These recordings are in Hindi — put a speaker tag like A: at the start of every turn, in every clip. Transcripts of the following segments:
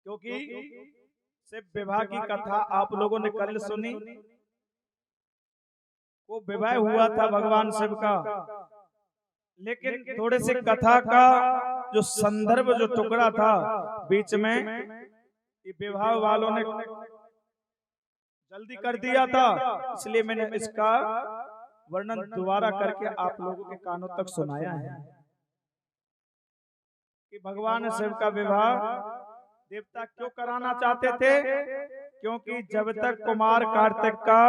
A: क्योंकि शिव विवाह की कथा आप लोगों ने कल सुनी। वो विवाह हुआ था भगवान शिव का, लेकिन थोड़े से कथा का जो संदर्भ जो टुकड़ा था बीच में, ये विवाह वालों ने जल्दी कर दिया था, इसलिए मैंने इसका वर्णन दोबारा करके आप लोगों के कानों तक सुनाया है कि भगवान शिव का विवाह देवता क्यों कराना चाहते थे। क्योंकि जब तक कुमार कार्तिक का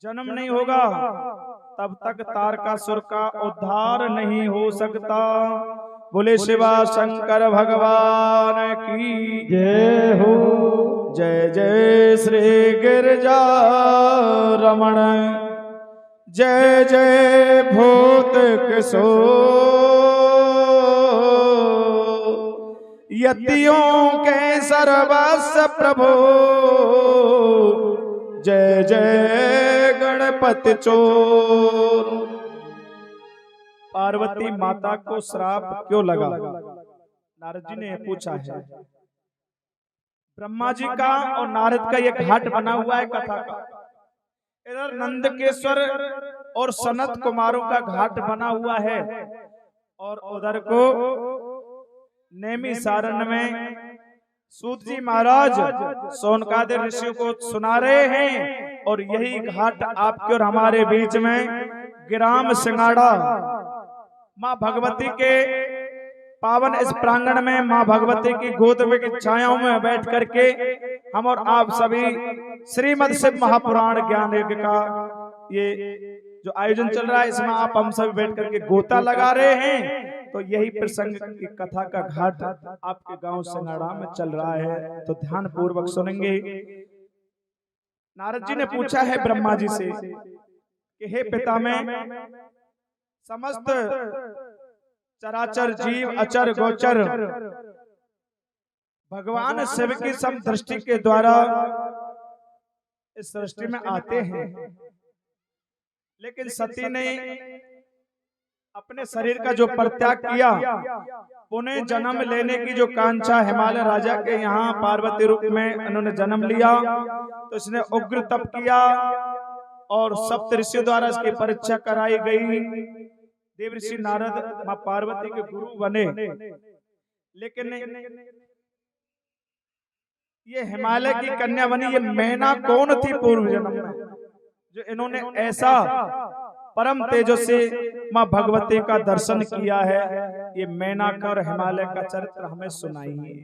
A: जन्म नहीं होगा तब तक तारकासुर का उद्धार नहीं हो सकता। बोले शिवा शंकर भगवान की
B: जय हो।
A: जय जय श्री गिरजा रमण, जय जय भूत किशोर, यतियों के सर्वस्व प्रभु, जय जय गणपति चोर। पार्वती माता को श्राप क्यों लगा, नारद जी ने पूछा है। ब्रह्मा जी का और नारद का ये घाट बना हुआ है कथा का। इधर नंदकेश्वर और सनत कुमारों का घाट बना हुआ है, और उधर को नेमी सारण में सूत जी महाराज सोनकादिक ऋषियों को सुना रहे हैं। और यही घाट आपके और हमारे बीच में ग्राम सिंगाड़ा माँ भगवती के पावन इस प्रांगण में माँ भगवती की गोद में की छायाओं में बैठ करके हम और आप सभी श्रीमद् शिव महापुराण ज्ञान यज्ञ का ये जो आयोजन चल रहा है, इसमें आप हम सभी बैठ करके गोता लगा रहे हैं। तो यही प्रसंग की कथा का घाट आपके गांव सिंगाड़ा में चल रहा है, तो ध्यान पूर्वक सुनेंगे। नारद जी ने पूछा है ब्रह्मा जी से कि हे पिता, में समस्त चराचर जीव अचर गोचर भगवान शिव की समदृष्टि के द्वारा इस सृष्टि में आते हैं, लेकिन सती ने अपने शरीर का जो परित्याग किया, पुनः जन्म लेने की जो कांक्षा हिमालय राजा के यहाँ पार्वती रूप में उन्होंने जन्म लिया, तो इसने उग्र तप किया और सप्त ऋषियों द्वारा इसकी परीक्षा कराई गई। देव ऋषि नारद मां पार्वती के गुरु बने, लेकिन ये हिमालय की कन्या बनी। ये मैना कौन थी पूर्व जन्म में, जो इन्होंने ऐसा परम तेजस्वी मां भगवती का दर्शन किया है। ये मैना का और हिमालय का चरित्र हमें सुनाइए।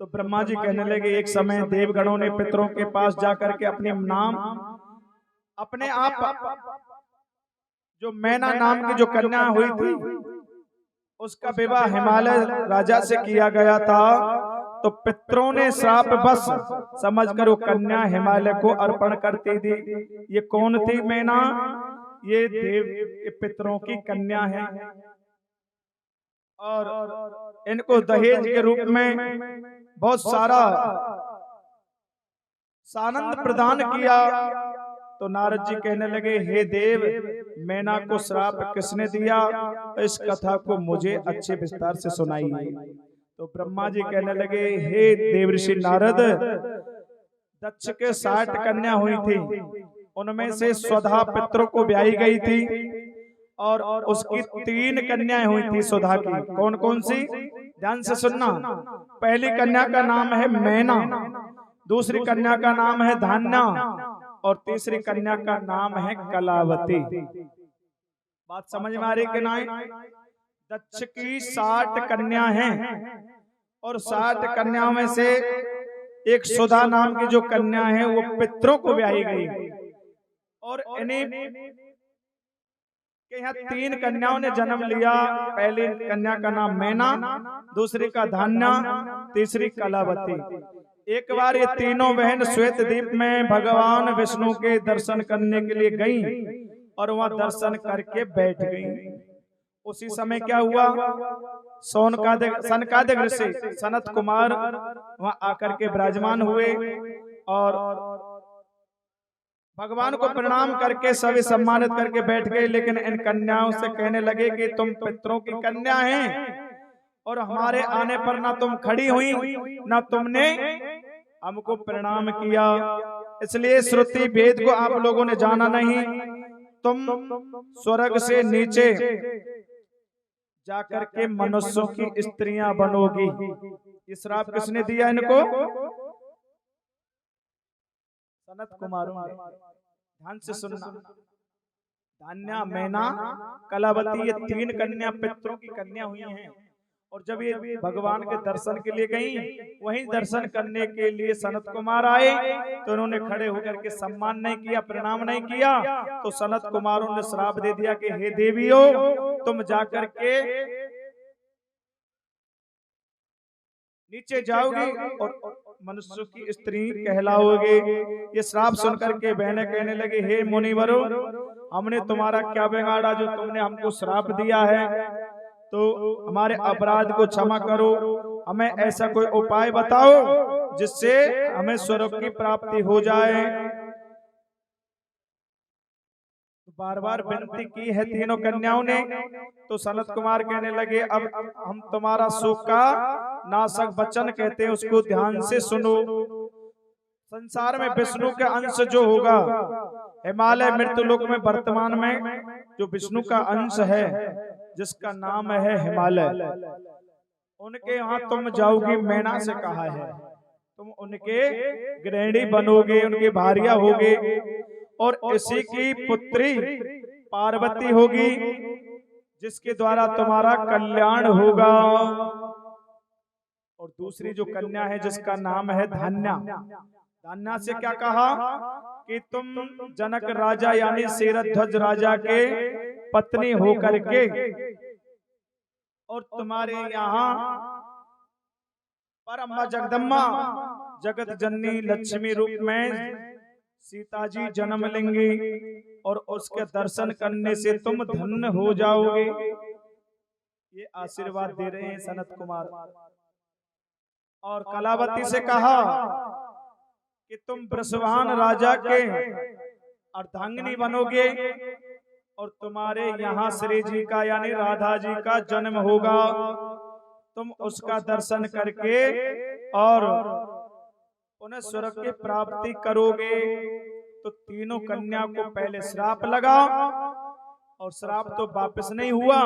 A: तो ब्रह्मा जी कहने लगे, एक समय देवगणों ने पितरों के पास जाकर के अपने आप जो मैना नाम की जो कन्या हुई थी उसका विवाह हिमालय राजा से किया गया था। तो पितरों ने श्राप बस समझकर वो कन्या हिमालय को अर्पण करती थी। ये कौन थी मैना? ये देव पितरों की कन्या है, और इनको दहेज के रूप में बहुत सारा सानंद प्रदान किया। तो नारद जी कहने लगे, हे देव, मैना को श्राप किसने दिया? इस कथा को मुझे अच्छे विस्तार से सुनाइए। तो ब्रह्मा जी कहने लगे, हे देवर्षि नारद, दक्ष के 60 कन्या हुई थी, उनमें से स्वधा पितरों को ब्याही गई थी, और उसकी 3 कन्याएं हुई थी सुधा की। कौन कौन सी? ध्यान से सुनना। पहली कन्या का नाम है मैना, दूसरी कन्या का नाम है धान्या, और तीसरी कन्या का नाम है कलावती। बात समझ में आ रही कि नहीं? दक्ष की 60 कन्या हैं, और 60 कन्याओं में से एक सुधा नाम की जो कन्या है वो पितरों को ब्याही गई, और इन्हीं के यहाँ 3 कन्याओं ने जन्म लिया। पहली कन्या का नाम मैना, दूसरी का धान्या, तीसरी कलावती। एक बार ये तीनों बहन श्वेत द्वीप में भगवान विष्णु के दर्शन करने के लिए गईं, और वहां दर्शन करके बैठ गईं। उसी समय क्या हुआ? सनकादिक ऋषि सनत कुमार वहां आकर के विराजमान हुए, और भगवान को प्रणाम करके सभी सम्मानित करके बैठ गए, लेकिन इन कन्याओं से कहने लगे कि तुम पितरों की कन्या हैं और हमारे आने पर ना तुम खड़ी हुई ना तुमने हमको प्रणाम किया, इसलिए श्रुति वेद को आप लोगों ने जाना नहीं। तुम स्वर्ग से नीचे जाकर के मनुष्यों की स्त्रियां बनोगी। ये श्राप किसने दिया इनको? सनत कुमारों ने। ध्यान से सुनना, धान्या, मैना, कलावती, ये 3 कन्या पितरों की कन्या हुई हैं। और जब ये भगवान के दर्शन के लिए गई, वहीं दर्शन करने के लिए सनत कुमार आए तो उन्होंने खड़े होकर के सम्मान नहीं किया, प्रणाम नहीं किया। तो सनत कुमारों ने श्राप दे दिया कि हे देवियों, तुम जाकर के नीचे जाओगे और मनुष्य की स्त्री कहलाओगे। ये श्राप सुनकर के बहनें कहने लगे, हे मुनिवरो, हमने तुम्हारा क्या बिगाड़ा जो तुमने हमको श्राप दिया है? तो हमारे अपराध को क्षमा करो, हमें ऐसा कोई उपाय बताओ जिससे हमें स्वर्ग की प्राप्ति हो जाए। बार बार विनती की है तीनों कन्याओं ने। तो सनत कुमार कहने लगे, अब हम तुम्हारा शोक का नाशक वचन कहते हैं, उसको ध्यान से सुनो। संसार में विष्णु का अंश जो होगा, हिमालय मृत्युलोक में वर्तमान में जो विष्णु का अंश है जिसका नाम है हिमालय, उनके यहाँ तुम जाओगी। मैना से कहा है तुम उनके गृहिणी बनोगे, उनकी भार्या होगे और इसी की पुत्री पार्वती होगी जिसके द्वारा तुम्हारा कल्याण होगा। और दूसरी जो कन्या है जिसका नाम है धान्या, धान्या से क्या कहा कि तुम जनक राजा यानी शेरध्वज राजा के पत्नी होकर के और तुम्हारे यहाँ परम्बा जगदम्बा जगत जननी लक्ष्मी रूप में सीता जी जन्म लेंगे और उसके दर्शन करने से तुम धन्य हो जाओगे। ये आशीर्वाद दे रहे हैं सनत कुमार। और कलावती से कहा कि तुम वृषभान राजा के अर्धांगिनी बनोगे और तुम्हारे यहाँ श्री जी का यानी राधा जी का जन्म होगा। तुम उसका दर्शन करके और पुनः स्वर्ग की प्राप्ति करोगे। तो तीनों कन्या को पहले श्राप लगा और श्राप तो वापस नहीं हुआ,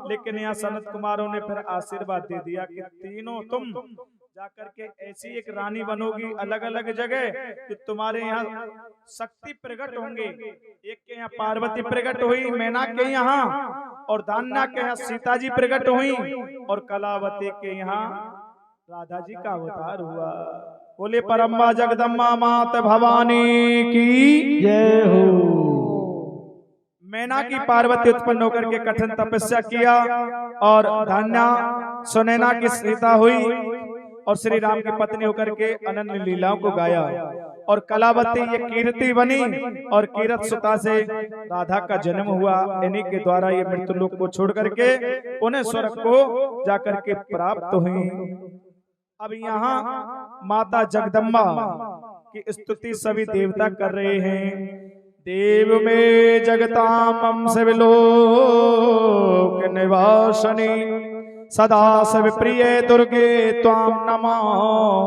A: लेकिन यहाँ सनत कुमारों ने फिर आशीर्वाद दे दिया कि तीनों तुम जाकर के ऐसी एक रानी बनोगी अलग अलग जगह कि तुम्हारे यहाँ शक्ति प्रकट होंगे। एक के यहाँ पार्वती प्रकट हुई मैना के यहाँ, और धान्या के यहाँ सीता जी प्रकट हुई, और कलावती के यहाँ राधा जी का अवतार हुआ। बोले परम्बा जगदम्बा मात भवानी की जय हो। मैना की पार्वती उत्पन्न होकर के कठिन तपस्या किया और धान्या सुनैना की सीता हुई और श्री राम की पत्नी होकर के अनन्य लीलाओं को गाया। और कलावती ये कीर्ति बनी और कीरत सुता से राधा का जन्म हुआ। इन्हीं के द्वारा ये मृत्युलोक को छोड़ करके उन्हें स्वर्ग को जाकर के प्राप्त हुई। अब यहाँ माता जगदम्बा की स्तुति सभी देवता कर रहे हैं। देव में जगताम शिवलोक निवासिनी सदा शिव प्रिय दुर्गे त्वाम नमो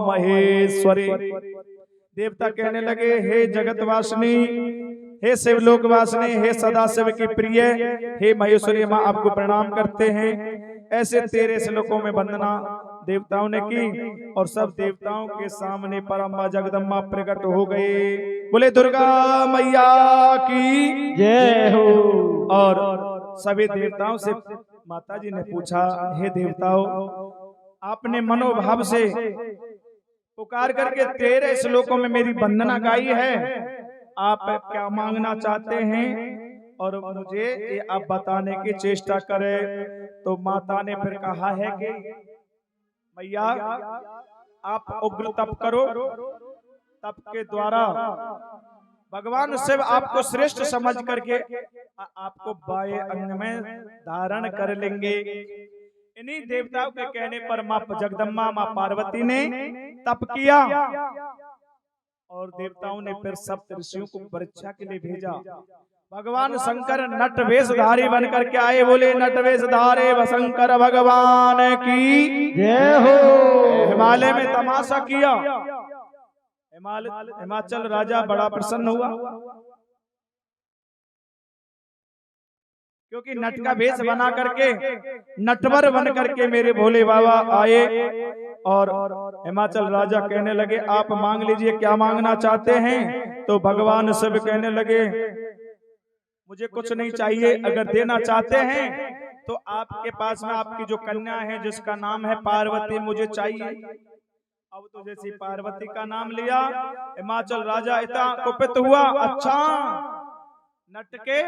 A: महेश्वरी। देवता कहने लगे, हे जगतवासिनी, हे शिवलोक वासिनी, हे सदा शिव की प्रिय, हे महेश्वरी माँ, आपको प्रणाम करते हैं। ऐसे तेरे श्लोकों में वंदना देवताओं ने की और सब देवताओं के सामने परम्बा जगदम्बा प्रकट हो गए। बोले दुर्गा मैया की जय हो। और सभी देवताओं से माता जी ने पूछा, हे देवताओं, आपने मनोभाव से पुकार करके तेरे श्लोकों में मेरी वंदना गाई है, आप क्या मांगना चाहते हैं और मुझे ये आप बताने की चेष्टा करें। तो माता ने फिर कहा है कि मैया आप उग्र तप करो, तप के द्वारा भगवान शिव आपको श्रेष्ठ समझ करके आपको बाएं अंग में धारण कर लेंगे। इन्हीं देवताओं के कहने पर माँ जगदम्बा माँ पार्वती ने तप किया और देवताओं ने फिर सप्त ऋषियों को परीक्षा के लिए भेजा। भगवान शंकर नटवेशधारी बन करके आए। बोले नटवेशधारे शंकर भगवान की
B: जय हो।
A: हिमालय में तमाशा किया। हिमाचल राजा बड़ा प्रसन्न हुआ, क्योंकि नट का भेष बना करके, नटवर बन करके मेरे भोले बाबा आए। और हिमाचल राजा कहने लगे आप मांग लीजिए, क्या मांगना चाहते हैं? तो भगवान शिव कहने लगे मुझे कुछ नहीं चाहिए, अगर देना चाहते हैं तो आपके पास में आपकी जो कन्या है जिसका नाम है पार्वती, मुझे चाहिए। अब तो जैसे पार्वती का नाम लिया, हिमाचल राजा इतना कुपित हुआ। अच्छा नट के,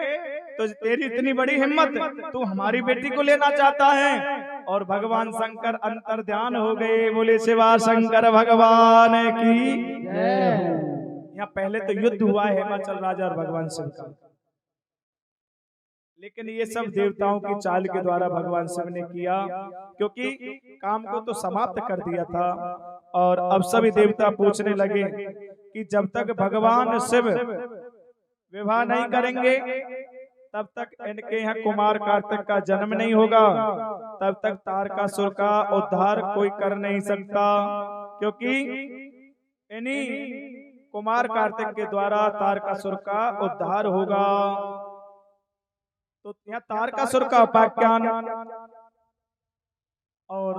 A: तो तेरी इतनी बड़ी हिम्मत, तू हमारी बेटी को लेना चाहता है? और भगवान शंकर अंतर ध्यान हो गए। बोले शिवा शंकर भगवान की। यहाँ पहले तो युद्ध हुआ है हिमाचल राजा और भगवान शिव का, लेकिन ये सब देवताओं की चाल के द्वारा भगवान शिव ने किया, क्योंकि काम को तो समाप्त कर दिया था। और अब सभी देवता पूछने लगे कि जब तक भगवान शिव विवाह नहीं करेंगे तब तक इनके यहाँ कुमार कार्तिक का जन्म नहीं होगा, तब तक तारकासुर का उद्धार कोई कर नहीं सकता, क्योंकि इन्हीं कुमार कार्तिक के द्वारा तारकासुर का उद्धार होगा। तो यहाँ तारकासुर का उपाख्यान और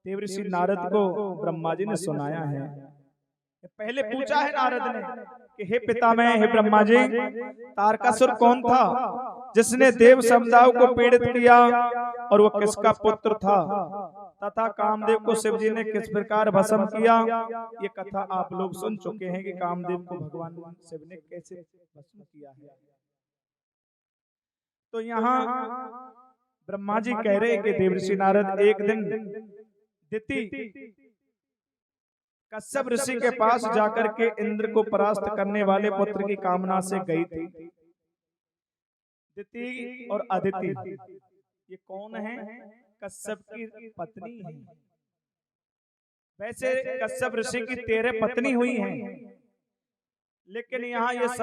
A: देवऋषि नारद को ब्रह्मा जी ने सुनाया है। पहले पूछा है नारद ने कि हे पितामह, हे ब्रह्मा जी, तारकासुर कौन था जिसने देव समुदाय को पीड़ित किया, और वो किसका पुत्र था, तथा कामदेव को शिव जी ने किस प्रकार भस्म किया? ये कथा आप लोग सुन चुके हैं कि कामदेव को भगवान शिव ने कैसे भस्म किया है। तो यहाँ ब्रह्मा जी कह रहे हैं कि देवऋषि नारद एक दिन दिति कश्यप ऋषि के पास जाकर के इंद्र को परास्त करने वाले पुत्र की कामना से गई थी। दिति और अदिति ये कौन है? कश्यप की पत्नी है। वैसे कश्यप ऋषि की 13 पत्नी हुई हैं, लेकिन यहाँ ये